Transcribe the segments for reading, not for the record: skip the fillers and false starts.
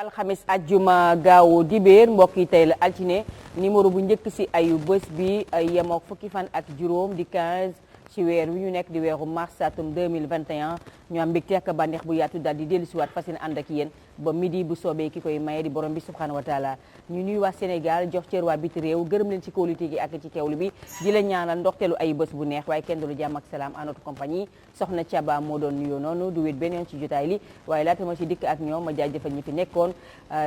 alxamis ajjuma gaawu dibéer mbokk yi tey la altine numéro bu njëkk si ayu bés bi yemook fukki fan ak juróom di 15 ci weer wi ñu nekk di weeru mars atum 2021 ñu am mbégte ak bànneex bu yaatu daal di dellusiwaat fas yéene ànd ak yéen ba midi bu soobee ki koy maye di borom bi subhanahu wa taala ñu nuy waa Sénégal jox cër waa biti réew gërëm leen ci kóolute gi ak ci teewlu bi di la ñaanal ndoxteelu ay bés bu neex waaye kenn du lu jàmm ak salaam en notre compagnie soxna Thiaba moo doon nuyoo noonu du wét benn yoon ci jotaay li waaye laata ma ci dikk ak ñoom ma jaajëfal ñi fi nekkoon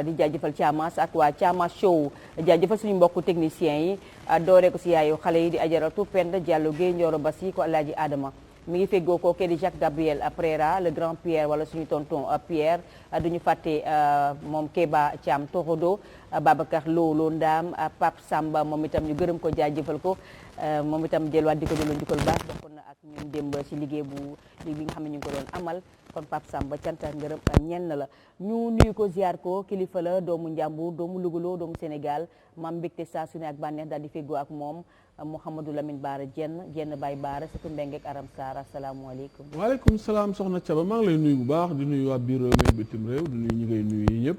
di jaajëfal Thiamas ak waa Thiamas show jaajëfal suñu mbokku techniciens yi dooree ko si yaayu xale yi di ajaratu Penda Diallo Guèye Ndioro Bassi ko Alaaji Adama mi ngi feggoo ko kii di Jacques Gabriel Préra le grand Pierre wala suñu tonton Pierre duñu fàtte moom Kéba Thiam Torodo Babacar Lo Ndaam Pape Samba moom itam ñu gërëm ko jaajëfal ko moom itam delluwaat di ko delloo njukkal baax bokkoon na ak ñun démb ci liggéey bi nga xam ne ñu ngi ko doon amal kon Pape Samba cant ak ngërëm ñenn la ñu nuyu ko ziar ko kilifa la doomu Njàmbur doomu Louga doomu Sénégal maam mbégte saa su ne ak bànneex daal di feggoo ak moom Mouhamadou Lamine Baara jenn Baye Baara surtout Mbeng ak Aram Sarr asalaamaaleykum. waaleykum salaam soxna Thiaba maa ngi lay nuyu bu baax di nuyu waa biir réew mi bitim réew di nuyu ñi ngay nuyu yi ñëpp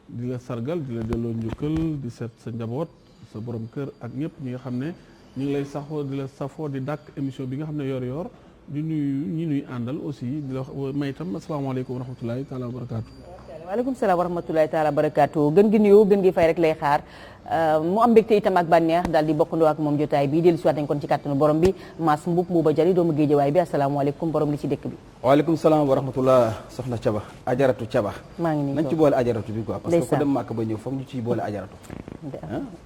di la sargal di la delloo njukkal di seet sa njaboot sa borom kër ak ñëpp ñi nga xam ne ñu ngi lay saxoo di la safoo di dàkk émission bi nga xam ne yor di nuyu ñi nuy àndal aussi di la wax may itam asalaamaaleykum wa rahmatulahi taala wa barakaatu. waaleykum salaam wa rahmatulahi taala wa barakaatu gën gi nuyu gën gi fay rek lay xaar mu am mbégte itam ak bànneex daal di bokkandoo ak moom jotaay bi dellu si waat nañ kon ci kàttanu borom bi Mass Mboup Mbuuba Jali doomu Géejawaay bi asalaamaaleykum borom li ci dëkk bi. waaleykum salaam wa rahmatullah soxna Thiaba ajaratu Thiaba. maa ngi nii nañ ci boole ajaratu bi quoi. parce que ku dem màkk ba ñëw foog ñu ciy boole ajaratu.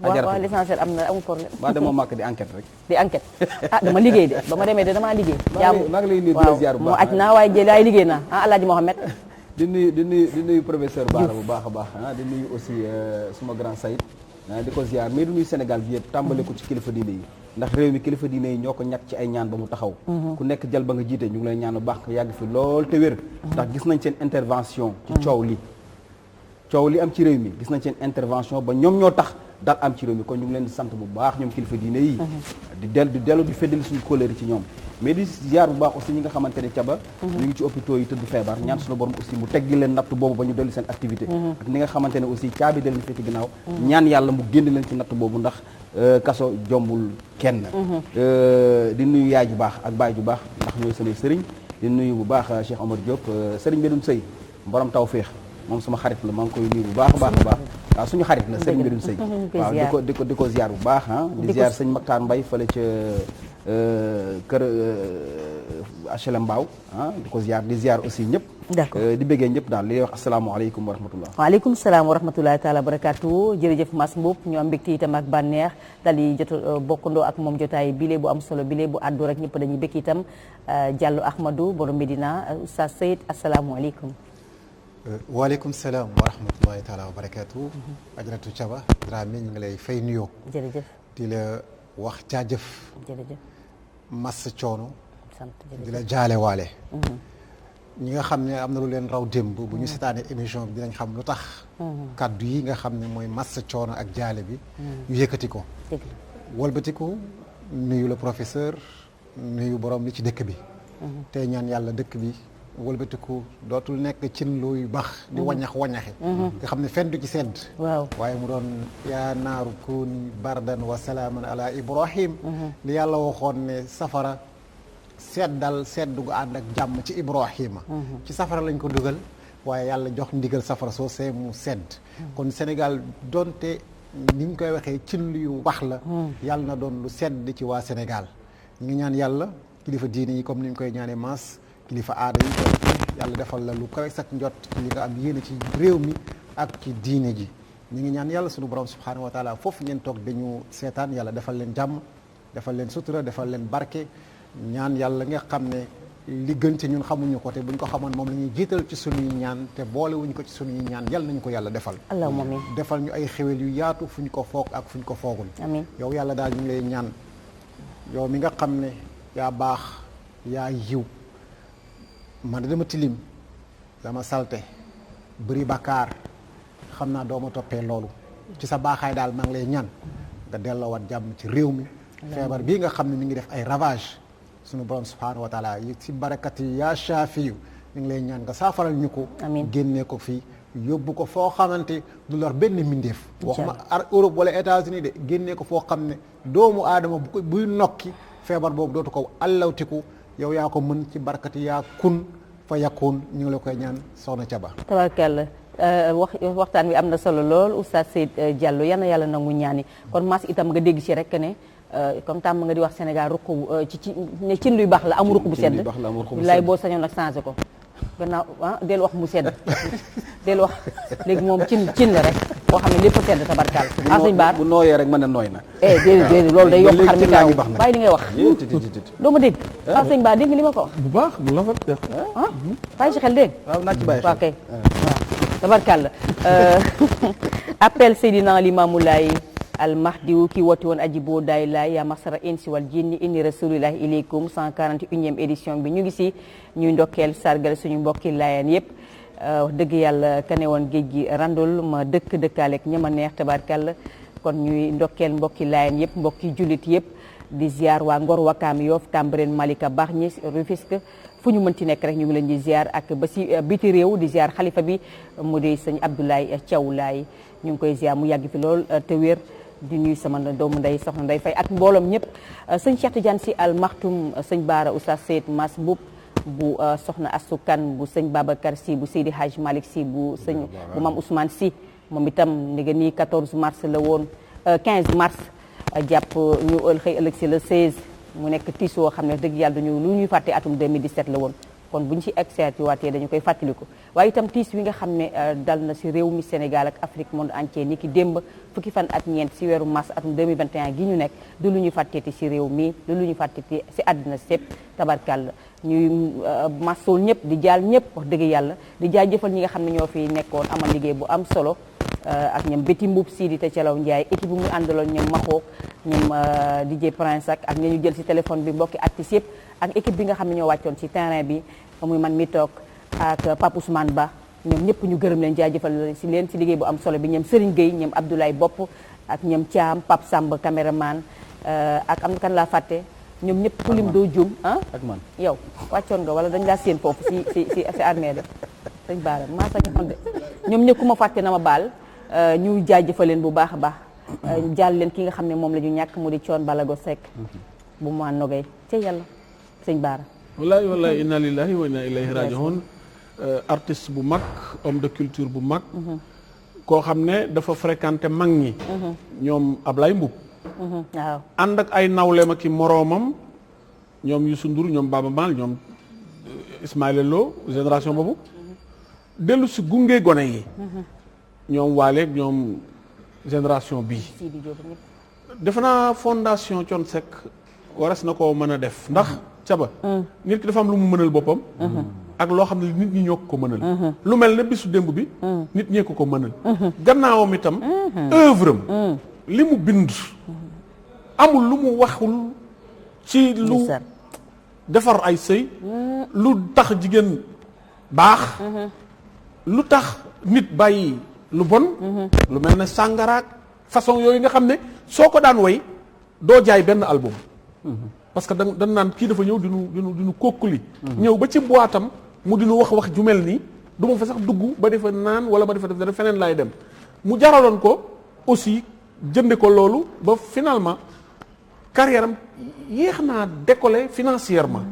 waaw l'essentiel am na amul problème. ba demoo màkk di enquête rek. di enquête dama liggéey de ba ma demee de damaa liggéey. maa ngi lay nuyu di la ziar bu baax waaw mu aj naa waaye jëlaay liggéey naa Alaaji Mohamed. di nuyu professeur Bara bu baax a baax di nuyu aussi suma grand Saïd di ko ziar mais di nuyu Sénégal bi yëpp tàmbale ko ci kilifa diine yi ndax réew mi kilifa diine yi ñoo ko ñàkk ci ay ñaan ba mu taxaw ku nekk jël ba nga jiite ñu ngi lay ñaan bu baax nga yàgg fi lool te wér ndax gis nañ seen intervention ci coow li am ci réew mi gis nañ seen intervention ba ñoom ñoo tax dal am ci réew mi kon ñu ngi leen di sant bu baax ñoom kilifa diine yi di dellu di feddali suñu kóllëre ci ñoom mais di ziar bu baax aussi ñi nga xamante ne Thiaba ñu ngi ci hôpitaux yi tëdd feebar ñaan suñu borom aussi mu teggi leen natt boobu ba ñu dellu seen activité ak ñi nga xamante ne aussi caabi da leen fekk ginnaaw ñaan yàlla mu génn leen ci natt boobu ndax kaso jombul kenn di nuyu yaay ju baax ak baay ju baax ndax ñooy samay sëriñ di nuyu bu baax Cheikh Omar Diop sëriñ Medoune Sey borom tawféex moom sama xarit la maa ngi koy nuyu bu baax a baax waaw suñu xarit la sëriñ Medoune Sey waaw di ko ziar bu baax di ziar sëñ Maktar Mbaye fële ca kër HLM Mbaaw di ko ziar di ziar aussi ñëpp d'accord di bëggee ñëpp daal li wax asalaamaaleykum wa rahmatullah waaleykum salaam wa rahmatulahi taala wa barakatu jërëjëf Mass Mboup ñu am mbégte itam ak bànneex daal di jot bokkandoo ak moom jotaay bile bu am solo bile bu àddu rek ñëpp dañuy bëgg itam Diallo Ahmadou borom Medina Oustaz Seyid asalaamaaleykum waaleykum salaam wa rahmatulahi taala wa barakatu ajaratu Thiaba Dramé ñu ngi lay fay nuyoo jërëjëf di la wax jaajëf jërëjëf massa coono sant di la jaale waale ñi nga xam ne am na lu leen raw démb bu ñu seetaanee émission bi dinañ xam lu tax kaddu yi nga xam ne mooy massa coono ak jaale bi ñu yëkkati ko walbatiku nuyu la professeur nuyu borom li ci dëkk bi tey ñaan yàlla dëkk bi walbatiku dootul nekk cin luy bax di wañaxi nga xam ne fenn du ci sedd waaw waaye mu doon yaa naaru kuuni bardan wa salaaman ala ibrahim li yàlla waxoon ne safara seddal seddu gu ànd ak jàmm ci ibrahima ci safara lañ ko dugal waaye yàlla jox ndigal safara soo see mu sedd kon Sénégal donte niñ koy waxee cin luy wax la yàlla na doon lu sedd ci waa Sénégal ñu ngi ñaan yàlla kilifa diine yi comme ni ñu koy ñaanee Mass kilifa aada yi kon yàlla defal la lu kawe sak njot ci li nga am yéene ci réew mi ak ci diine ji ñu ngi ñaan yàlla sunu borom subhanahu wa taala foofu ngeen toog dañu seetaan yàlla defal leen jàmm defal leen sutura defal leen barke ñaan yàlla nga xam ne li gën ci ñun xamuñu ko te buñ ko xamoon moom la ñuy jiital ci sunuy ñaan te boolewuñ ko ci sunuy ñaan yàlla nañu ko yàlla defal allahumma amiin defal ñu ay xéwal yu yaatu fu ñu ko foog ak fu ñu ko foogul amiin yow yàlla daal ñu ngi lay ñaan yow mi nga xam ne yaa baax yaa yiw man dama tilim dama salte bëri bàkkaar xam naa dooma toppee loolu ci sa baaxaay daal maa ngi lay ñaan nga delloowaat jàmm ci réew mi feebar bii nga xam ne mi ngi def ay ravage sunu borom subhanahu wa taala yi ci barakat yi yaa shaafiyu ñu ngi lay ñaan nga saafaral ñu ko génnee ko fii yóbbu ko foo xamante du lor benn mbindeef waxuma Europe wala États-Unis de génnee ko foo xam ne doomu aadama buy nokki feebar boobu dootu ko allawtiku yow yaa ko mën ci barkati yaa kun fa yakun ñu ngi la koy ñaan soxna Thiaba. tabarkalla waxtaan wi am na solo lool Oustaz Seyd Diallo yal na yàlla nangu ñaani kon mas itam nga dégg ci rek ne comme tàmm nga di wax Sénégal ruq ci ne cin luy baax la am ruq bu sedd bilaay boo sañoon nag changé ko gannaaw del wax mu sedd del wax léegi moom cin la rek boo xam ne lépp sedd tabarkalla sëñ Baar bu nooyee rek mën na nooy na déedéet loolu day yokk xar mi kaaw bàyyi li ngay wax doo ma dégg sëñ Baar dégg nga li ma ko wax bu baax bu rafet def bàyyi ci xel dégg waaw naa ci bàyyi xel waaw kay waaw tabarkalla appel Seydina Limaamu Laay al mahdiwu ki woote woon aji boo daay laay yaa masara insi wal jinni inni rasulillahi ilaykum 141e édition bi ñu ngi si ñuy ndokkeel sargal suñu mbokki laayeen yëpp wax dëgg yàlla kane woon géej gi randul ma dëkkaaleeg ñama neex tabarkalla kon ñuy ndokkeel mbokki laayeen yëpp mbokki jullit yëpp di ziar waa Ngor Wakaam Yoff Cambérène Malika Bargny Rufisque fu ñu mën ci nekk rek ñu ngi leen di ziar ak ba si biti réew di ziar xalifa bi mu di sëñ Abdoulaye Thiaw Laay ñu ngi koy ziar mu yàgg fi lool te wér di nuyu sama doomu ndey soxna Ndey Fay ak mbooloom ñëpp sëñ Cheikh Tidiane Sy Al Maktoum sëñ Baara Oustaz Seyd Mas Mboup bu soxna Astou Kane bu sëñ Babacar Sy bu Seydi Hadj Malick Sy bu sëñ bu Mame Ousmane Sy moom itam ni nga nii 14 mars la woon 15 mars jàpp ñu xëy ëllëg si le 16 mu nekk tiis woo xam ne dëgg yàlla duñu lu ñuy fàtte atum 2017 la woon kon bu ñu ci exerté waatee dañu koy fàttaliku waaye itam tiis wi nga xam ne dal na si réew mi Sénégal ak Afrique monde entier ni ki démb fukki fan ak ñeent si weeru mars atum 2021 gi ñu nekk du lu ñuy fàtteeti si réew mi du lu ñuy fàtteeti si àddina sépp tabarkàlla ñuy masool ñëpp di jaal ñëpp wax dëgg yàlla di jaajëfal ñi nga xam ne ñoo fi nekkoon amal liggéey bu am solo ak ñoom Betty Mbuub Sidi te Calaw Ndiaye équipe bu mu àndaloon ñoom Maxoo ñoom DJ Prince ak ñu jël si téléphone bi mbokki artistes yëpp ak équipe bi nga xam ne ñoo wàccoon si terrain bi muy man mi toog ak Pape Ousmane Ba ñoom ñëpp ñu gërëm leen jaajëfal si leen si liggéey bu am solo bi ñoom Serigne Gueye ñoom Abdoulaye Bopp ak ñoom Thiam Pape Samb caméraman ak am na kan laa fàtte ñoom ñëpp ku lim doo juum ak man yow wàccoon nga wala dañ laa séen foofu si armée de sëñ Baara maa sa ñoon de ñoom ñëpp ku ma fàtte na ma baal ñu jaajëfal leen bu baax a baax jàll leen ki nga xam ne moom la ñu ñàkk mu di Thione Ballago Seck bu mu nogay ca yàlla sëñ Baara wallahi inna lillahi wa inna ilayhi raji'un artiste bu mag homme de culture bu mag koo xam ne dafa fréquenté mag ñi ñoom Ablaye Mbuub waaw ànd ak ay nawleem ak i moroomam ñoom Youssou Ndour ñoom Baba Maal ñoom Ismaïla Lo génération boobu dellu si gunge gone yi ñoom waaleeg ñoom génération bii defe naa fondation Thione Seck waras na koo mën a def ndax caba nit ki dafa am lu mu mënal boppam ak loo xam ne nit ñi ñoo ko mënal lu mel ne bisu démb bi nit ñee ko mënal gannaawam itam œuvre am li mu bind amul lu mu waxul ci lu defar ay sëy lu tax jigéen baax lu tax nit bàyyi lu bon lu mel ne sàngaraak façon yooyu nga xam ne soo ko daan way doo jaay benn album parce que dañ naan kii dafa ñëw dinu kokkuli ñëw ba ci boitam mu dinu wax ju mel nii du ma fa sax dugg ba defa naan wala ba defa def dara feneen laay dem mu jaraloon ko aussi jënde ko loolu ba finalement carrière am yéex naa décoller financièrement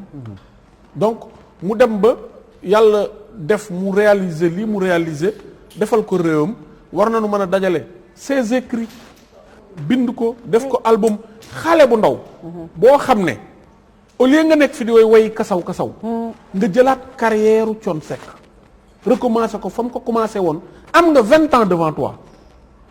donc mu dem ba yàlla def mu réaliser lii mu réaliser defal ko réewam war nañu mën a dajale ses écrits bind ko def ko album xale bu ndaw boo xam ne au lieu nga nekk fi di way kasaw nga jëlaat carrière u Thione Seck recommencer ko fa mu ko commencé woon am nga 20 ans devant toi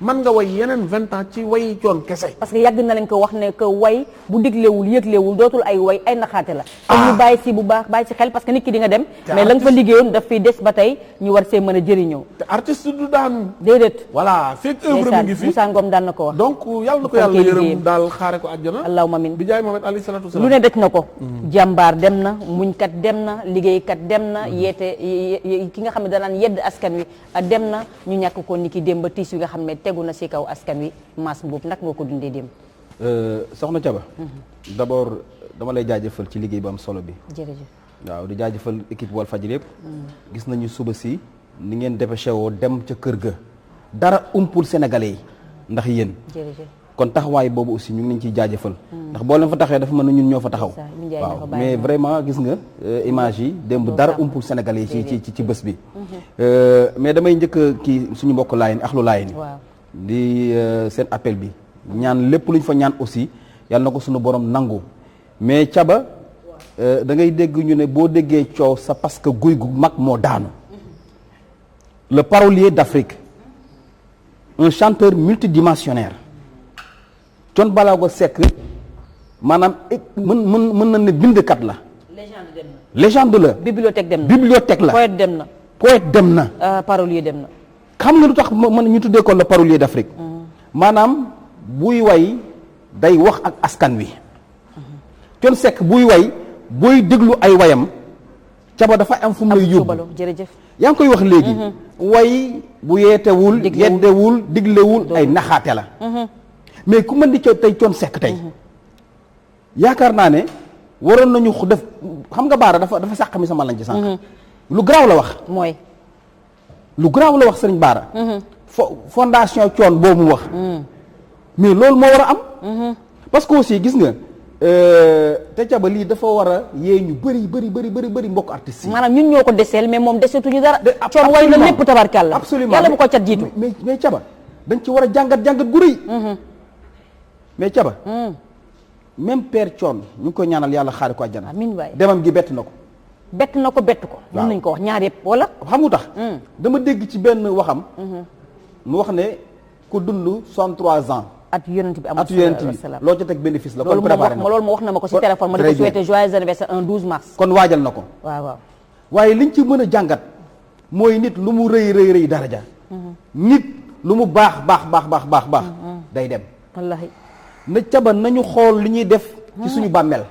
man nga way yeneen 20 ans ci way Thione kese. parce que yàgg na leen ko wax ne que way bu diglewul yëglewul dootul ay way ay naxaate la. kon ñu bàyyi si bu baax bàyyi si xel parce que nit ki di nga dem. mais la nga fa liggéeyoon daf fiy des ba tey ñu war see mën a jëriñoo. te artiste du daanu. déedéet. voilà fekk œuvre mi ngi fi Moussa Ngom daan na ko wax. donc yàlla na ko yàlla yërëm daal xaare ko àjjana. allahumma amiin bi jaay Muhammad alayhi salaatu wasalaam lu ne daj na ko. jàmbaar dem na muñkat dem na liggéeykat dem na yeete ki nga xam ne danaan yedd askan wi dem na ñu ñàkk ko ni ki démb tiis yi nga xam ne tegu na si kaw askan wi Mass Mboup nag nga ko dundee dem. soxna Thiaba. d'abord dama lay jaajëfal ci liggéey bu am solo bi. jërëjëf. waaw di jaajëfal équipe Walfadjri yëpp. gis nañu suba si ni ngeen dépêché woo dem ca kër ga dara umpul sénégalais yi ndax yéen jërëjëf kon taxawaay boobu aussi ñu ngi leen ciy jaajëfal ndax boo leen fa taxee dafa mën na ñun ñoo fa taxaw waaw mais vraiment gis nga image yi démb dara umpul sénégalais yi ci bés bi mais damay njëkk kii suñu mbokk laay ni axlu laay ni di seen appel bi ñaan lépp lu ñu fa ñaan aussi yàlla na ko suñu borom nangu mais caba da ngay dégg ñu ne boo déggee coow sa parce que guy gu mag moo daanu le parolier d'Afrique un chanteur multidimensionnaire Thione Ballago Seck maanaam mën na ne bindkat la légende la bibliothèque la poète dem na parolier dem na xam nga lu tax mën ñu tuddee ko le parolier d'Afrique maanaam buy way day wax ak askan wi Thione Seck buy way booy déglu ay wayam caba dafa am fu mu lay yóbbu jërëjëf yaa ngi koy wax léegi way bu yeetewul yeddewul diglewul ay naxaate la mais ku mën di tey Thione Seck tey yaakaar naa ne waroon nañu def xam nga baara dafa sàq mi sama lañ ci sànq lu garaaw la wax mooy lu garaaw la wax sëriñ baara fondation Thione boobu mu wax mais loolu moo war a am parce que aussi gis nga te caba lii dafa war a yee ñu bëri mbokk artistes yi maanaam ñun ñoo ko deseel mais moom desetuñu dara Thione way na lépp tabarkàlla absolument yàlla bu ko cat jiitu mais caba dañ ci war a jàngat gu rëy mais caba même père Thione ñu ngi koy ñaanal yàlla xaari ko àjjana amiin waay demam gi bett na ko bett ko mën nañ ko wax ñaar yëpp wala xam nga tax dama dégg ci benn waxam mu wax ne ku dund 63 ans at yonent bi amul loo ca teg bénéfice la kon préparé na loolu mu wax na ma ko ci téléphone ma di ko souhaité joyeux anniversaire un 12 mars kon waajal na ko waaw waaye liñ ci mën a jàngat mooy nit lu mu rëy daraja nit lu mu baax day dem wallahi na caba nañu xool li ñuy def ci suñu bàmmeel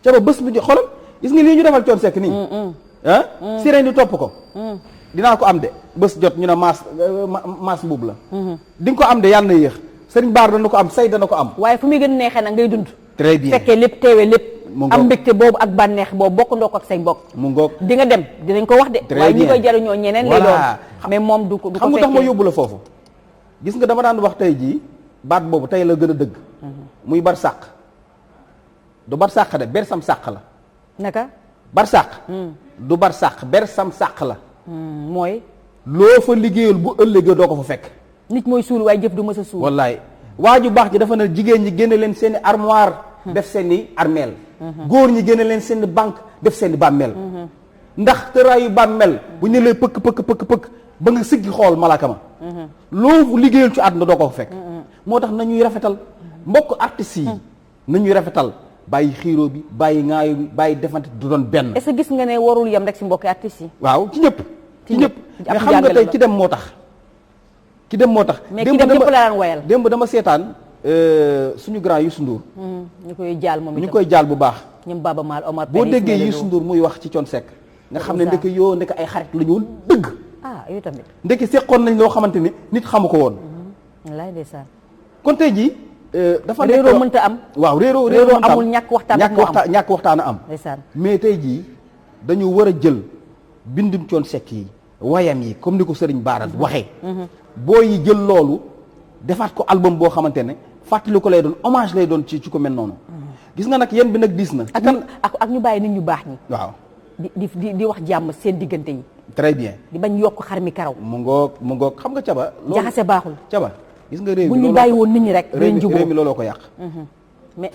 caba bés bi xoolal gis nga lii ñu defal Thione Seck nii sirène ni topp ko dinaa ko am de bés jot ñu ne maas mbuub la di nga ko am de yàlla na yéex sëriñ baar dana ko am say dana ko am waaye fu muy gën neexee nag ngay dund très bien fekkee lépp teewee lépp am mbégte boobu ak bànneex boobu bokk ndoo ko ak say mbokk mu ngoog di nga dem dinañ ko wax de waaye ñi koy jariñoo ñeneen lay doon mais moom du ko xam nga tax ma yóbbu la foofu gis nga dama daan wax tey jii baat boobu tey la gën a dëgg muy bar sàq du bar sàq de ber sam sàq la naka bar sàq du bar sàq ber sam sàq la mooy loo fa liggéeyal bu ëllëgee doo ko fa fekk nit mooy suul waaye jëf du mës a suul wallaay waa ju baax ji dafa ne jigéen ñi génne leen seeni armoire def seeni armeel góor ñi génne leen seeni banque def seeni bàmmeel ndax tëraayu bàmmeel bu ñu lee pëkk ba nga siggi xool malaaka ma loo liggéeyal ci àdduna doo ko fa fekk moo tax nañuy rafetal mbokk artistes yi nañuy rafetal bàyyi xiiroo bi bàyyi ŋaayo bi bàyyi defante du doon benn. est-ce que gis nga ne warul yem rek ci mbokki artistes yi. waaw ci ñëpp. mais xam nga tey ci dem moo tax. mais ki dem ñëpp la daan wayal. démb dama seetaan suñu grand Youssou Ndour. ñu koy jaal moom itam ñu koy jaal bu baax. ñoom Baba Maal Omar boo déggee Youssou Ndour muy wax ci Thione Seck. nga xam ne ndeke ay xarit la ñu woon dëgg. yow tamit. ndeke seqoon nañ loo xamante ni nit xamu ko woon. wallaay ndeysaan. kon tey jii. dafa nekk réeroo mënta am. waaw réeroo amul ñàkk waxtaan am. ndeysaan. mais tey jii dañu war a jël bindum Thione Seck yi wayam yi comme ni ko Serigne Bara waxee. boo yi jël loolu defaat ko album boo xamante ne fàttali ko lay doon hommage lay doon ci ko mel noonu. gis nga nag yéen bi nag diis na. ak ñu bàyyi nit ñu baax ñi. waaw di wax jàmm seen diggante yi. très bien. di bañ yokk xar mi karaw. mu ngoog xam nga caba. loolu jaxase baaxul caba. gis nga réew mi bu ñu bàyyi woon nit ñi rek. réew mi looloo ko yàq. mais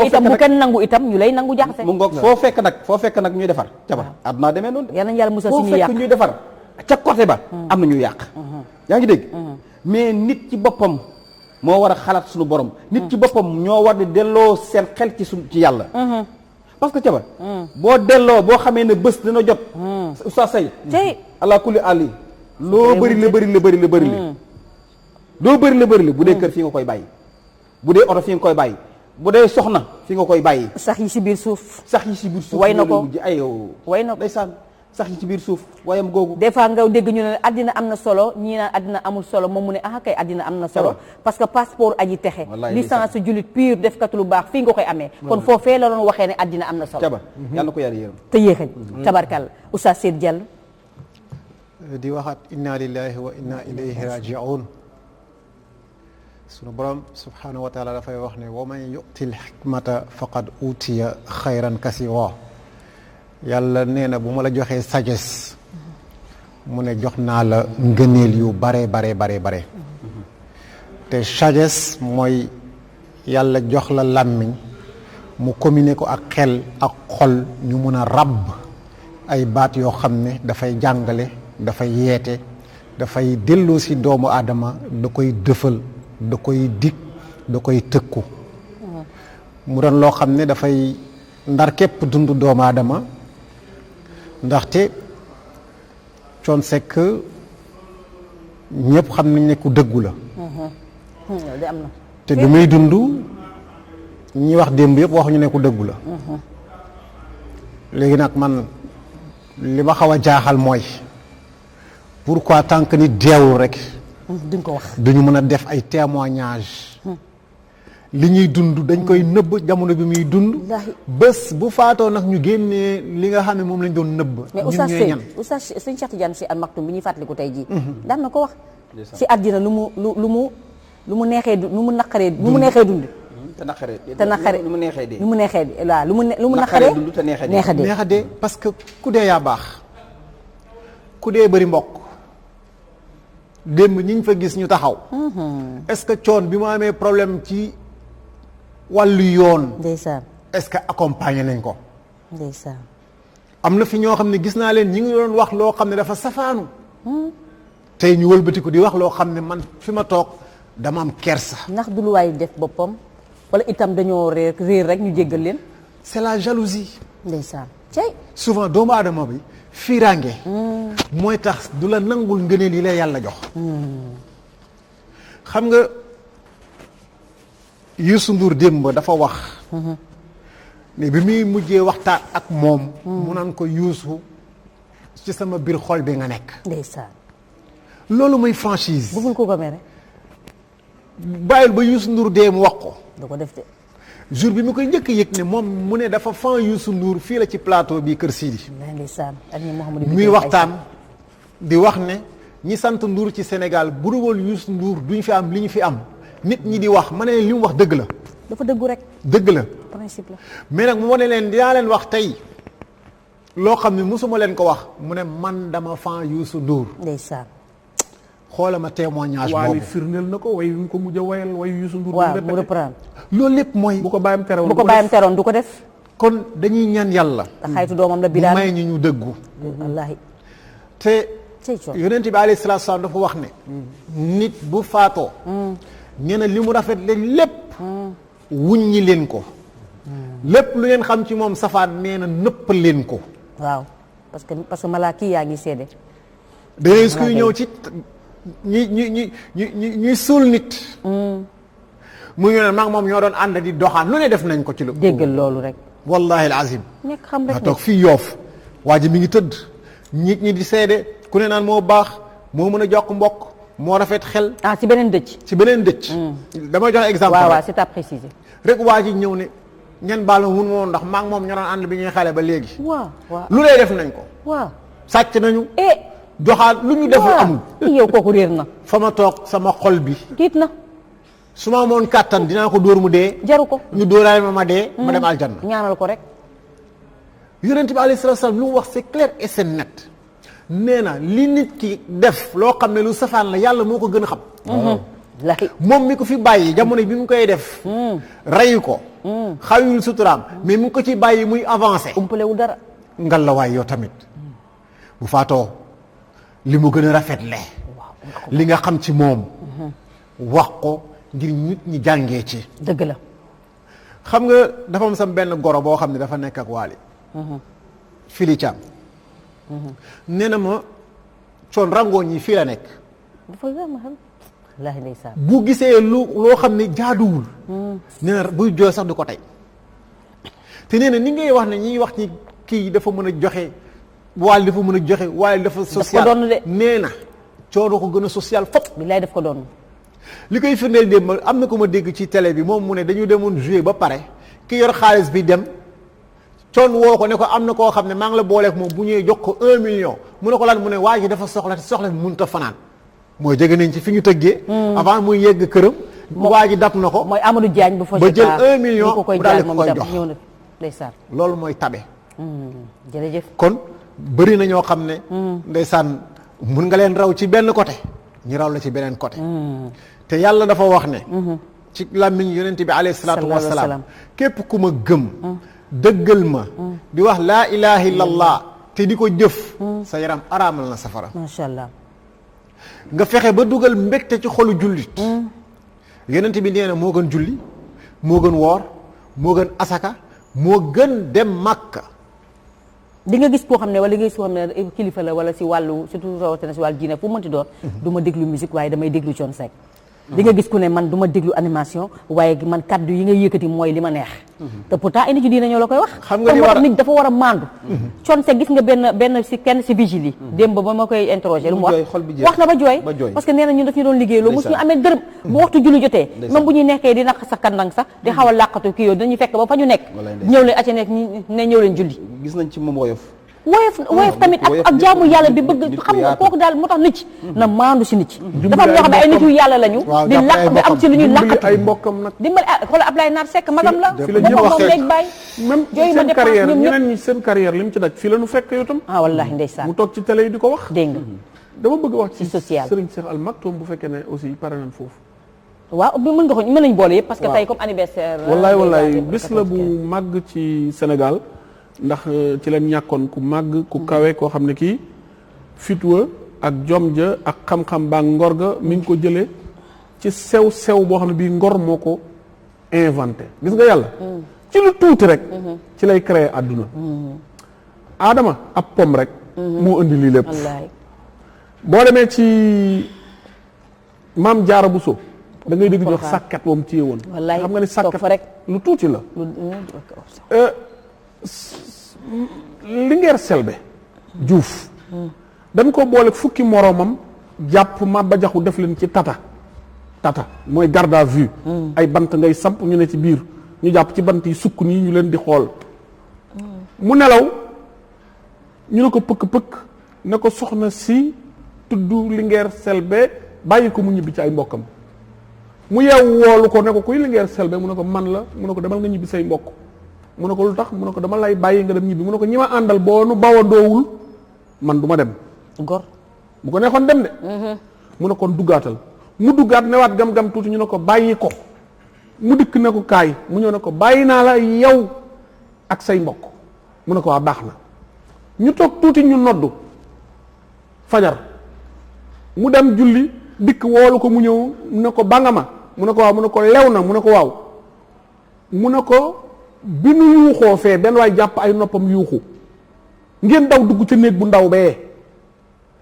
itam bu kenn nangu itam ñu lay nangu jaxase. mu ngoog foo fekk nag ñuy defar caba. àdduna demee noonu. yal nañu yàlla musal si ñuy yàq foo fekk ñuy defar ca côté ba. am na ñuy yàq. yaa ngi dégg. mais nit ci boppam moo war a xalaat suñu borom. nit ci boppam ñoo war di delloo seen xel ci yàlla. parce que caba. boo xamee ne bés dina jot. oustaz say. ala kulli ali. loo bëri la bu dee kër fii nga koy bàyyi bu dee oto fii nga koy bàyyi bu dee soxna fii nga koy bàyyi. sax yi ci biir suuf. way na ko way na ko ndeysaan sax yi ci biir suuf wayam googu. des fois nga dégg ñu ne addina am na solo ñii naan addina amul solo moom mu ne kay addina am na solo. parce que passeport aji texe. licence jullit pur def kat lu baax fii nga koy amee. kon foofee la doon waxee ne addina am na solo. caba yàlla na ko yàlla yërëm. te yéexañ. tabarkalla Oustaz Seydou Diallo. di waxaat inna lillahi wa inna ilayhi raji'un. sunu borom subhanahu wa taala dafay wax ne wa man yu'til hikmata faqad utiya xayran kasira. yàlla nee na bu ma la joxee sagesse mu ne jox naa la ngëneel yu bare bare te sagesse mooy yàlla jox la làmmiñ mu communiquer ko ak xel ak xol ñu mun a ràbb ay baat yoo xam ne dafay jàngale dafay yeete dafay delloo si doomu aadama da koy dëfal da koy dig da koy tëkku mu doon loo xam ne dafay ndar képp dund doomu aadama ndaxte Thione Seck ñëpp xam nañ ne ku dëggu la te bi muy dund ñi wax démb yëpp waxuñu ne ku dëggu la léegi nag man li ma xaw a jaaxal mooy pourquoi tant que nit deewul rek duñ ko wax duñu mën a def ay témoignage li ñuy dund dañ koy nëbb jamono bi muy dund bés bu faatoo nag ñu génnee li nga xam ne moom lañ doon nëbb mais Oustaz Seye Oustaz Sëñ Cheikh Tidiane Sy Al Maktoum bi ñuy fàttaliku tey jii daan na ko wax ci àddina lu mu neexee lu mu naqaree lu mu neexee dund te naqaree lu mu neexee dee waaw lu mu naqaree dund te neexa dee parce que ku dee yaa baax ku dee bëri mbokk démb ñi ñu fa gis ñu taxaw est-ce que Thione bi mu amee problème ci wàllu yoon ndeysaan est-ce que accompagné nañ ko ndeysaan am na fi ñoo xam ne gis naa leen ñi ngi doon wax loo xam ne dafa safaanu tey ñu wëlbatiku di wax loo xam ne man fi ma toog dama am kersa ndax du lu waay def boppam wala itam dañoo réer rek ñu jéggal leen c'est la jalousie ndeysaan cey souvent doomu aadama bi fiiraange mooy tax du la nangul ngëneel yi la yàlla jox xam nga Youssou Ndour démb dafa wax ne bi muy mujjee waxtaan ak moom mu naan ko Youssou ci sama biir xol bi nga nekk ndeysaan loolu mooy franchise bëggul ko mere bàyyil ba Youssou Ndour dee mu wax ko da ko def de jour bi mu koy njëkk a yëg ne moom mu ne dafa fan Youssou Ndour fii la ci plateau bi Kër Sidi ndeysaan ak ñi Mouhamadou muy waxtaan di wax ne ñi sant Ndour ci Sénégal bu dul woon Youssou Ndour duñ fi am li ñu fi am nit ñi di wax ma ne leen li mu wax dëgg la dafa dëggu rek dëgg la principe la mais nag mu wane leen dinaa leen wax tey loo xam ne mosuma leen ko wax mu ne man dama fan Youssou Ndour ndeysaan xoola ma témoignage boobu waali firndeel na ko way mu ko mujj a wayal way Youssou Ndour waaw mu reprendre loolu lépp mooy bu ko bàyyam teroon du ko def kon dañuy ñaan yàlla te xaytu doomam la Bilaal may ñu dëggu wallaahi te yonent bi alayhi salaatu salaam dafa wax ne nit bu faatoo nee na li mu rafet leen lépp wuññi leen ko lépp lu ngeen xam ci moom safaan nee na nëpp leen ko waaw parce que malaaka yaa ngi seede da ngay kuy ñëw ci ñuy suul nit mu ñu ne maag moom ñoo doon ànd di doxaan lu ne def nañ ko ci lu déggal loolu rek wallahi alazim nekk xam rek nga toog fii Yoof waa ji mi ngi tëdd nit ñi di seede ku ne naan moo baax moo mën a jokk mbokk moo rafet xel ci beneen dëcc damay joxe exemple waaw c'est à préciser rek waa ji ñëw ne ñen baal ma mun moom ndax maag moom ñoo doon ànd bi ñuy xale ba léegi waaw lu ne def nañ ko waaw sàcc nañu joxaat lu ñu deful amul yow kooku réer na fa ma toog sama xol bi tiit na su ma amoon kàttan dinaa ko dóor mu dee jaru ko ñu dóoraale ma dee ma dem aljanna ñaanal ko rek yonent bi alayhi salaatu salaam lu mu wax c'est clair et c'est net nee na li nit ki def loo xam ne lu safaan la yàlla moo ko gën a xam moom mi ko fi bàyyi jamono bi mu koy def reyu ko xawul suturaam mais mu ngi ko ci bàyyi muy avancé umpalewul dara ngal la waay yow tamit bu faatoo li mu gën a rafetle li nga xam ci moom wax ko ngir nit ñi jàngee ci dëgg la xam nga dafa am sam benn goro boo xam ne dafa nekk ak Waly Fili Thiam nee na ma Thione rangooñ yi fii la nekk bu gisee loo xam ne jaaduwul nee na buy jooy sax du ko tey te nee na ni ngay wax ne ñiy wax ci kii dafa mën a joxe Waly dafa mën a joxe Waly dafa social nee na Thione ko gën a social fop billaay daf ko doon li koy firndeel démb am na ko ma dégg ci télé bi moom mu ne dañu demoon jouer ba pare ki yor xaalis bi dem coon woo ko ne ko am na koo xam ne maa ngi la booleeg moom bu ñëwee jox ko 1 million mu ne ko lan mu ne waa ji dafa soxla te soxla mënut a fanaan mooy jege nañ ci fi ñu tëggee avant muy yegg këram waa ji dab na ko mooy Amadou Diagne bu fa ba jël 1 million ko koy mu daal jaal di moom koy itam jox ñëw na ndeysaan loolu mooy tabe jërëjëf kon bëri na ñoo xam ne ndeysaan mun nga leen raw ci benn côté ñu raw la ci beneen côté te yàlla dafa wax ne ci làmmiñ yonent bi alayhi salaatu wasalaam képp ku ma gëm dëggal ma di wax laa ilaha illallah te di ko jëf sa yaram araamal na safara macha allah nga fexe ba dugal mbégte ci xolu jullit yonent bi nee na moo gën julli moo gën woor moo gën asaka moo gën dem Makka di nga gis koo xam ne wala nga gis koo xam ne kilifa la wala si wàllu surtout rawatina si wàllu diine fu mënti doon du ma déglu musique waaye damay déglu Thione Seck di nga gis ku ne man du ma déglu animation waaye man kaddu yi nga yëkkati mooy li ma neex te pourtant indi ci diine ñoo la koy wax xam nga li war a nit dafa war a maandu Thione Seck gis nga benn si kenn si vigile yi démb ba ma koy interroger lu mu wax na ba jooy parce que nee na ñun daf ñu doon liggéey loolu mosu ñu amee dërëm bu waxtu julli jotee même bu ñuy nekkee di naq sa kandang sax di xaw a làqatu kii yooyu dañuy fekk ba fa ñu nekk ñëw leen acca nekk ne ñëw leen julli gis nañ ci moom woyof tamit ak jaamu yàlla bi bëgg xam nga kooku daal moo tax nit na maandu si nit dafa am ñoo xam ne ay nit yu yàlla lañu di làq di am ci lu ñuy làqatu ay mbokkam nag dimbali xoolal Ablaye Naar Seck magam la fi la ñëpp moom léegi bàyyi même seen carrière ñeneen ñi seen carrière li mu ci daj fii la ñu fekk yow tam wallaahi ndeysaan mu toog ci télé yi di ko wax dégg nga dama bëgg wax ci social Serigne Cheikh Al Maktoum bu fekkee ne aussi pare nañ foofu waaw mën nga ko mën nañ boole yëpp parce que tey comme anniversaire wallaay bés la bu màgg ci Sénégal ndax ci leen ñàkkoon ku màgg ku kawe koo xam ne kii fitwa ak jom ja ak xam-xam baa ngor ga mi ngi ko jëlee ci sew boo xam ne bii ngor moo ko inventé gis nga yàlla ci lu tuuti rek ci lay créer àdduna aadama ab pom rek moo indi lii lépp boo demee ci maam Jaara Buso da ngay dégg ñu wax sàkket moom téye woon xam nga ni sàkket lu tuuti la Linguère Selbe Diouf dañ ko boole fukki moroomam jàpp Maba Jaxu def leen ci tata mooy garde à vue ay bant ngay samp ñu ne ci biir ñu jàpp ci bant yi sukk nii ñu leen di xool mu nelaw ñu ne ko pëkk-pëkk ne ko soxna si tudd Linguère Selbe bàyyi ko mu ñibbi ci ay mbokkam mu yeew woolu ko ne ko kuy Linguère Selbe mu ne ko man la mu ne ko demal nga ñibbi say mbokk mu ne ko lu tax mu ne ko dama lay bàyyi nga dem ñibbi mu ne ko ñi ma àndal boo nu bawandoowul man du ma dem gor bu ko neexoon dem de mu ne kon duggaatal mu duggaat newaat gam-gam tuuti ñu ne ko bàyyi ko mu dikk ne ko kaay mu ñëw ne ko bàyyi naa la yow ak say mbokk mu ne ko waa baax na ñu toog tuuti ñu noddu fajar mu dem julli dikk woolu ko mu ñëw ne ko bangama mu ne ko waaw mu ne ko lew na mu ne ko waaw mu ne ko bi nu yuuxoo fee benn waay jàpp ay noppam yuuxu ngeen daw dugg ca néeg bu ndaw bee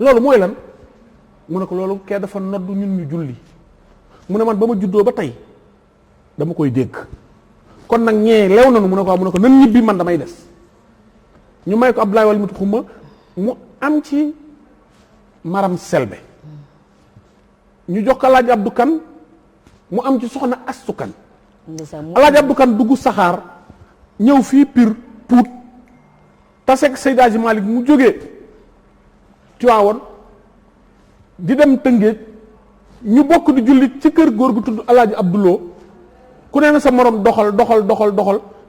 loolu mooy lan mu ne ko loolu kee dafa noddu ñun ñu julli mu ne man ba ma juddoo ba tey dama koy dégg kon nag ñee lew nanu mu ne ko waaw mu ne ko nan ñibbi man damay des ñu may ko Abdoulaye wal mutu xuma mu am ci Maram Selbe ñu jox ko Alaaji Abdou Kan mu am ci soxna Astu Kan Alaaji Abdou Kan dugg saxaar ñëw fii Pire Pout taseeg Seydi Hadji Malick mu jógee Tiwaawoon di dem Tëngéej ñu bokk di julli ci kër góor gu tudd Alaaji Abdouloo ku ne na sa morom doxal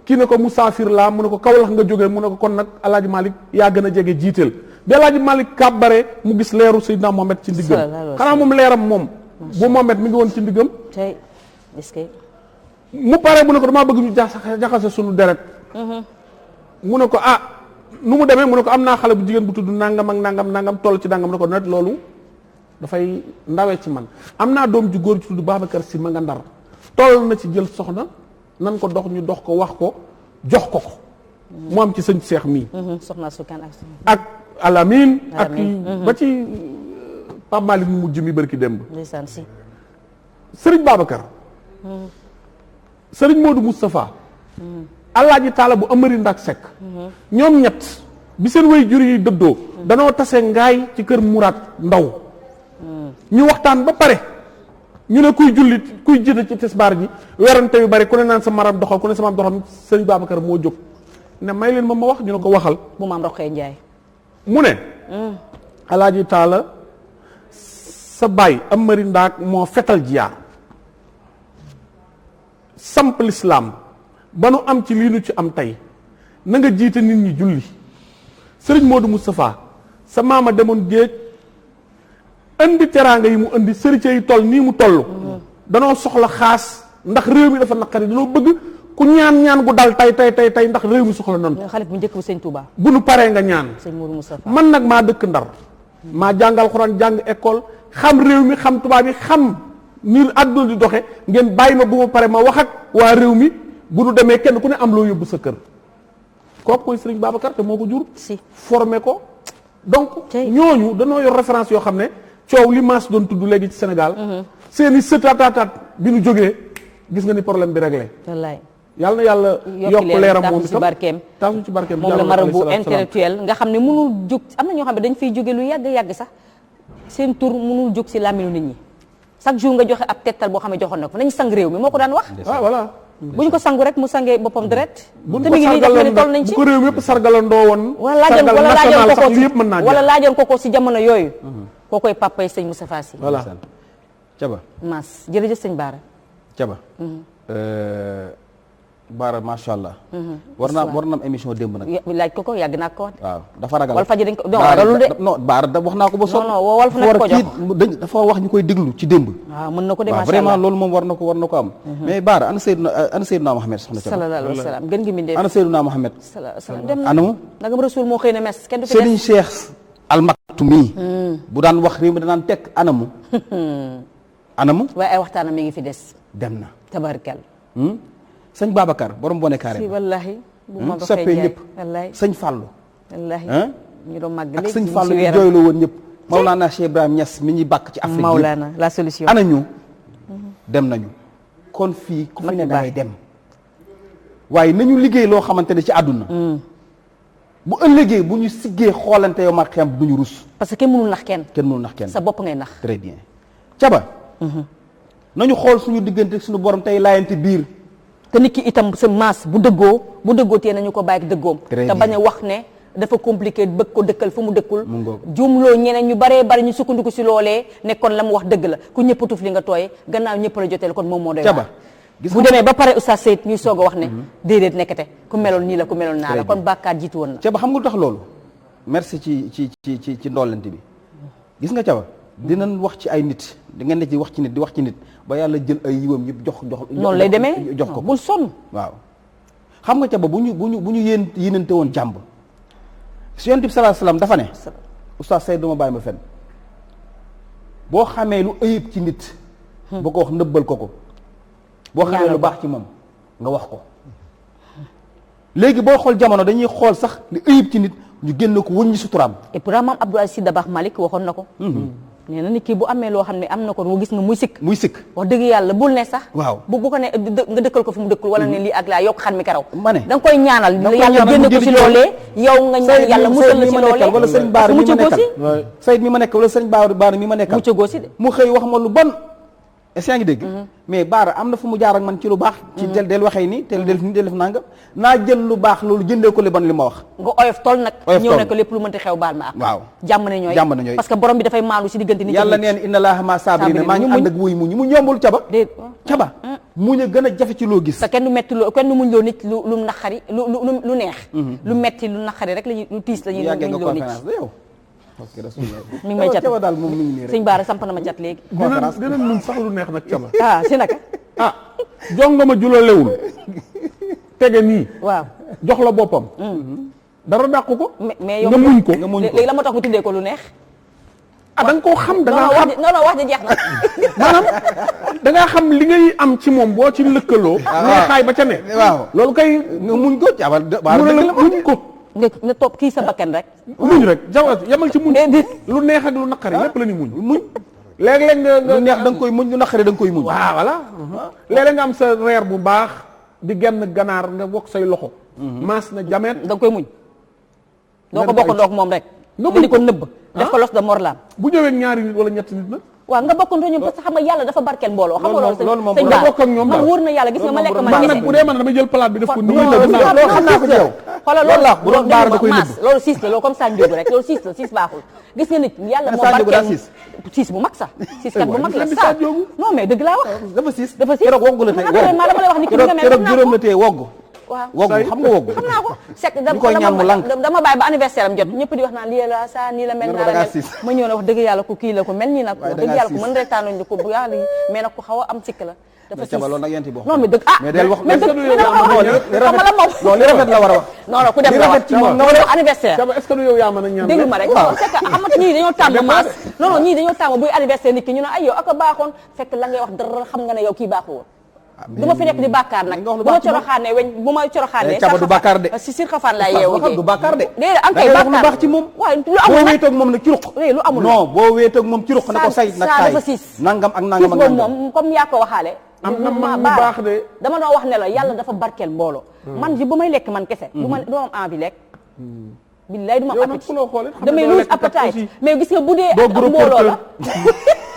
kii ne ko musaafir laa mu ne ko Kawlax nga jógee mu ne ko kon nag Alaaji Malick yaa gën a jege jiiteel bi Alaaji Malick kàbbare mu gis leeru Seydina Mohamed ci ndiggam xanaa moom leeram moom bu Mohamed mi ngi woon ci ndiggam mu pare mu ne ko damaa bëgg ñu jaxase suñu deret mu ne ko nu mu demee mu ne ko am naa xale bu jigéen bu tudd nangam ak nangam toll ci nangam ne ko net loolu dafay ndawee ci man am naa doom ju góor ju tudd Babacar Si ma nga Ndar toll na ci jël soxna nan ko dox ñu dox ko wax ko jox ko mu am ci sëñ Seex mii soxna Sukan ak Alamine ak ba ci Pape Malick mu mujj mi bërki démb sëriñ Babacar sëriñ Modou Moustapha Alaaji Taala bu Amari Ndak Seck ñoom ñett bi seen way jur yi dëddoo danoo tase ngaay ci kër Mourad Ndaw ñu waxtaan ba pare ñu ne kuy jullit kuy jiite ci tisbaar ji werante yu bari ku ne naan sa maram doxal ku ne sa maram doxal sëriñ Babacar moo jóg ne may leen ma wax ñu ne ko waxal. bu maam Roqee Njaay mu ne. Alaaji Taala sa baay am mari ndaak moo fetal jiyaar samp lislaam ba nu am ci lii nu ci am tey na nga jiite nit ñi julli sëriñ Modou Moustapha sa maama demoon géej indi teraanga yi mu indi sërite yi toll nii mu toll danoo soxla xaas ndax réew mi dafa naqari danoo bëgg ku ñaan gu dal tey ndax réew mi soxla noonu xalif bu njëkk bu sëñ Touba bu nu paree nga ñaan sëñ Modou Moustapha man nag maa dëkk Ndar maa jàngal xuraan jàng école xam réew mi xam tubaab yi xam ni àdduna di doxe ngeen bàyyi ma bu ma pare ma wax ak waa réew mi bu nu demee kenn ku ne am loo yóbbu sa kër kooku mooy Serigne Babacar te moo ko jur si formé ko donc ñooñu danoo yor référence yoo xam ne coow li maas doon tudd léegi ci Sénégal seeni sëtaataataat bi nu jógee gis nga ni problème bi réglé wallaay yàlla na yàlla yokk leeram moom ci barkeem taasuñ ci barkeem moom la marabout intellectuel nga xam ne mënul jóg am na ñoo xam ne dañ fiy jóge lu yàgg sax seen tur mënul jóg si làmmiñu nit ñi chaque jour nga joxe ab tettal boo xam ne joxoon na ko nañu sang réew mi moo ko daan wax voilà bu ñu ko sangu rek mu sangee boppam direct bu te mi ngi nii def ni toll nañ ci bu ko réew mi yëpp sargalandoo woon wala laajoon ko ko si jamono yooyu koo koy papay sëñ Moustapha Sy voilà Caba Mass jërëjëf sëñ Baara Caba Baara macha allah. war na am émission démb nag. laaj ko yàgg naa ko. waaw dafa ragal. wal faji dañ ko waralul de. non Baara wax naa ko ba sonn. non wal fa nekk ko jox dafa wax ñu koy déglu ci démb. waaw mën na ko de macha allah vraiment loolu moom war na ko am. mais Baara ana Seydina Mohamed soxna Caba. sallallahu alayhi wa sallam gën gi mi def. ana Seydina Mohamed. sallallahu alayhi wa sallam dem na anamu. nagam Rasul moo xëy na mes kenn du fi Serigne Cheikh Al Maktoumi. bu daan wax réew mi danaan tekk anamu. waaye ay waxtaanam mi ngi fi des. dem na tabarkal. sëñ Babacar borom bone carré. si wallaahi. bu ma soppee ñëpp. wallaahi sëñ Fallou. wallaahi. ñu doon màgg ak léegi sëñ Fallou ñu jooyloo woon ñëpp. Maulana Cheikh Ibrahim Niass mi ñuy bàkk ci Afrique Maulana la solution. ana ñu. dem nañu. kon fii ku fi ne dangay dem. waaye nañu liggéey loo xamante ne ci àdduna. bu ëllëgee bu ñu siggee xoolante yow ma xem du ñu rus. parce que kenn mënul nax kenn. kenn mënul nax kenn sa bopp ngay nax. très bien. Caba. nañu xool suñu diggante suñu borom tey laayante biir. te nit ki itam sa maas bu dëggoo tee nañu ko bàyyi ak dëggoom. te bañ a wax ne dafa compliqué bëgg ko dëkkal fu mu dëkkul. jumloo ñeneen ñu baree bari ñu sukkandiku si loolee ne kon la mu wax dëgg la ku ñëpp tuf li nga tooy gannaaw ñëpp la joteel kon moom moo doy Caba bu demee ba pare Oustaz Seyd ñuy soog a wax ne déedéet nekkate ku meloon nii la ku meloon naa la kon bàkkaar jiitu woon na. Caba xam nga lu tax loolu merci ci ndollante bi gis nga Caba dinañ wax ci ay nit di ngeen ne ci wax ci nit di wax ci nit ba yàlla jël ay yiwam yëpp jox noonu lay demee jox ko bul sonn. waaw xam nga Caba bu ñu yéenante woon jàmb si Yonent bi sallallahu alayhi wasallam dafa ne Oustaz Seyd duma bàyyi ma fen boo xamee lu ayib ci nit boo ko wax nëbbal ko boo xamee lu baax ci moom nga wax ko léegi boo xool jamono dañuy xool sax li ayib ci nit ñu génn ko wëññi suturaam. et pour maam Abdou Aziz Sy Dabakh Malick waxoon na ko. nee na nit kii bu amee loo xam ne am na ko nga gis nga muy sikk. wax dëgg yàlla bul ne sax. waaw bu ko ne nga dëkkal ko fu mu dëkkul wala ne lii ak laa yokk xar mi karaw. ma ne da nga koy ñaanal yàlla génn ko ci loolee. yow nga ñaan yàlla musal la ci loolee wala sëñ Baara mi ma nekkal Seyd mi ma nekkal wala sëñ Baara mi ma nekkal. mucc goosi de mu xëy wax ma lu bon. est-ce que yaa ngi dégg. mais Baara am na fu mu jaar ak man ci lu baax. ci del waxee nii te del def nangam naa jël lu baax loolu jëndee ko li ban li ma wax. nga oyof tool nag. ñëw ne ko lépp lu mënti xew baal ma ak. waaw jàmm ne ñooy parce que borom bi dafay maalu si diggante nit yàlla neen inna laaha maa saabiriina maa ngi ànd ak wuy muñ mu ñombul Caba. Caba muñ a gën a jafe ci loo gis. te kenn du metti loo kenn du muñ loo nit lu naqari lu neex. lu metti lu naqari rek lañu lu tiis lañuy muñ loo nit mi ngi may cat daal moom mi ngi nii rek sëñ Baara samp na ma cat léegi. dinañ mun sax lu neex nag Caba. si naka. jongama jula lewul tege nii. waaw jox la boppam. dara dàqu ko. mais yow nga muñ ko léegi la moo tax mu tuddee ko lu neex. da nga koo xam da ngaa xam non wax ji jeex na. maanaam da ngaa xam li ngay am ci moom boo ci lëkkaloo. neexaay ba ca ne. waaw loolu kay nga muñ ko Caba muñ ko. nga topp kii sa bakkan rek. muñ rek jaw yamal ci muñ. lu neex ak lu naqari lépp la ni muñ. léeg-léeg nga lu neex da nga koy muñ lu naqari da nga koy muñ. waaw voilà. léeg-léeg nga am sa reer bu baax di genn ganaar nga bokk say loxo. maas na jamet da nga koy muñ. doo ko bokk ndoog moom rek. nga di ko nëbb. def ko los de morlam. bu ñëwee ñaari nit wala ñetti nit nag. waaw nga bokkandoo ñoom parce que xam nga yàlla dafa barkeel mbooloo. xam nga loolu moom sëñ nga bokk ak ñoom man wóor na yàlla gis nga ma lekk ma man nag bu dee man damay jël palaat bi def ko nii. loolu xam naa ko ci yow xoolal loolu la bu doon baara da koy maas nëbb. loolu 6 la loolu comme ça njóogu rek loolu 6 la 6 baaxul gis nga nit yàlla moo Sa njóogu daa barkeel 6 bu mag sax 6 kat bu mag la waaye sa Sa njóogu. non mais dëgg laa wax dafa siis dafa siis keroog woggu la tey naturellement dama lay wax ni ki nga mel keroog juróom la tey woggu waaw woggu xam nga woggu xam naa ko c'est que ñu koy ñaan mu lànk. dama bàyyi ba anniversaire am jot ñëpp di wax naan lii la sa nii la mel Nga ne naa ko la dangaa mel siis. ma ñëw na wax dëgg yàlla ko kii la ko mel nii nag Waaye wax dëgg dangaa yàlla ko siis. mën reetaanoñ ko bu yàlla mais nag ko xaw a am sikk la dafa siis Caba loolu nag yenti boo non mais dëgg ah mais del wax mais dëgg est-ce que du yow mais yaa dama mën a xam non li rafet la war a wax non non ku dem li la rafet wax ci moom nga war a anniversaire Caba est-ce que du yow yaa mën a ñaan déglu ma rek c'est que xam nga ñii dañoo tàmm maas non non ñii dañoo tàmm buy anniversaire nit ki ñu ne ay yow ak a baaxoon fekk la ngay wax dara xam nga ne yow kii baaxu woon du ma fi nekk di bàkkaar nag nga wax lu bu ma baax ci moom. coroxaanee weñ bu ma coroxaanee Caba du bàkkaar de. si sir xafaan laay yeewu waxal du bàkkaar de déedéet an da kay ngay wax lu bàkkaar baax ci moom waaye lu boo amul nag wéetoog moom nag ci ruq lu amul non boo wéetoog moom ci ruq na ko say nag saa kaay dafa siis nangam ak siis nangam ak boobu nangam moom comme yaa ko waxaale am na mag mu baara, baax de. dama doon wax ne la yàlla dafa barkeel mbooloo man ji bu may lekk man kese du ma doo am envie lekk billaay du ma am yow nag appétit ku la xoolee xam ne damay doo lose lekk kat appétit aussi. mais gis nga bu dee Doo ak gros mbooloo porteur. la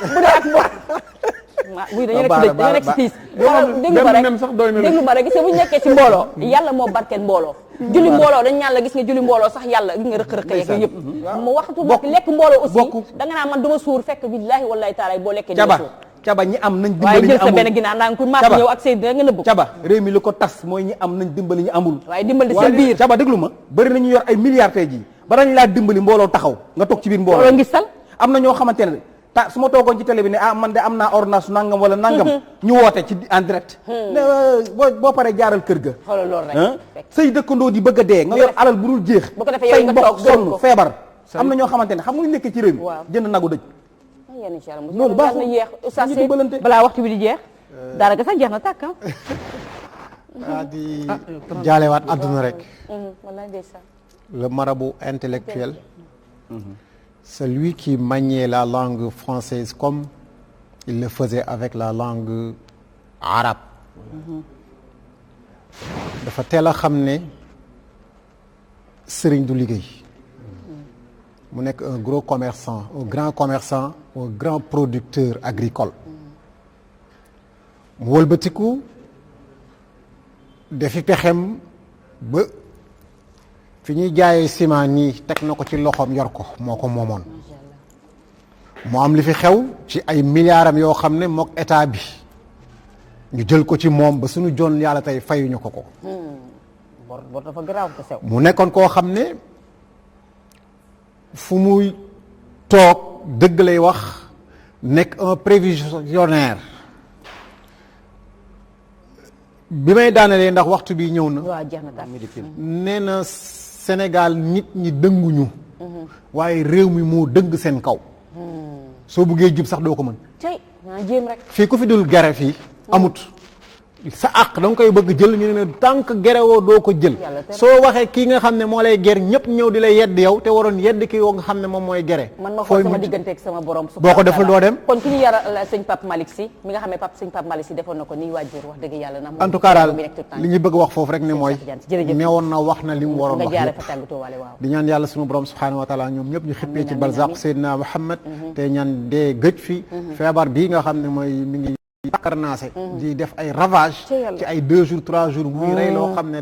bu dee ak mbooloo buy dañu nekk ci dëj dañu nekk ci tiis déglu ma benn rek nen sax doy na la. déglu ma rek gis nga bu ñu nekkee ci mbooloo yàlla moo barkeel mbooloo julli mbooloo dañ ñaan la gis nga julli mbooloo sax yàlla gis nga rëq-rëq yeeg yooyu yëpp mu waxtu nag lekk mbooloo aussi bokk. da nga naan man duma suur fekk billaahi wallaahi taala boo lekkee duma Caba suur Caba ñi am nañ waaye dimbali ñi jël sa amul benn ginaar naan ku maas Caba. ñëw ak say da nga nëbb Caba réew mi li ko tas mooy ñi am nañ dimbali ñi amul waaye dimbali sa biir Caba déglu ma bëri nañu yor ay milliards tey jii ba dañ laa dimbali mbooloo taxaw nga toog ci biir mbooloo loolu ngistal am na ñoo xamante ne su ma toogoon ci télé bi ne ah man de am naa ordonnance nangam wala nangam ñu woote ci en direct ne boo paree jaaral kër ga xoolal loolu rek fekk say dëkkandoo di bëgg a dee nga yor alal bu dul jeex bu ko defee say yow nga mbokk toog gërëm sonn ko. feebar am na ñoo xamante ne xam nga ñu nekk ci réew mi Waaw. jënd nagu dëj yéen incha allah loolu baaxul. na yeex oustaz Nañu Seydou dimbalante. balaa waxtu bi di jeex daanaka sax jeex na tàkk waa di jaalewaat àdduna rek wallaay ndeysaan le marabout intellectuel celui qui maniait la langue française comme il le faisait avec la langue arabe dafa teel a xam ne sëriñ du liggéey mu nekk un gros commerçant un grand commerçant un grand producteur agricole mu wëlbatiku defi pexem ba fi ñuy jaayee ciment nii teg na ko ci loxoom yor ko moo ko moomoon moo am li fi xew ci ay milliards am yoo xam ne mook état bi ñu jël ko ci moom ba suñu jon yàlla tey fayuñu ko ko bor dafa garaaw te sew mu nekkoon koo xam ne fu muy toog dëgg lay wax nekk un prévisionnaire bi may daanelee ndax waxtu bi ñëw na waaw jeex na tàkk nee na Sénégal nit ñi dënguñu waaye réew mi moo dëng seen kaw soo buggee jub sax doo ko mën tey naa jéem rek fii ku fi dul gere fii amut sa àq da nga koy bëgg jël ñu ne tant que gere woo doo ko jël Yàlla tere. soo waxee kii nga xam ne moo lay ger ñëpp ñëw di lay yedd yow te waroon yedd kii woo nga xam ne moom mooy gere man ma fooy xool sama mujj. digganteeg sama borom boo ko deful doo dem kon ki ñu yar sëñ Pape Malick Sy mi nga xam ne sëñ Pape Malick Sy defoon na ko nii waajur wax dëgg yàlla na en tout cas daal li ñu bëgg wax foofu rek ne mooy jërëjëf. neewoon na wax na li mu waroon nga wax jaare yëpp. fa tàggatoo waale waaw di ñaan yàlla sunu borom subhanahu wa taala ñoom ñëpp ñu xippee ci amiin, barzaq amiin. Seydina Muhammad te ñaan dee gëj fi feebar bii nga xam ne mooy mi ngi karnaase di def ay ravage Ci yàlla. ci ay 2 jours 3 jours muy rey loo xam ne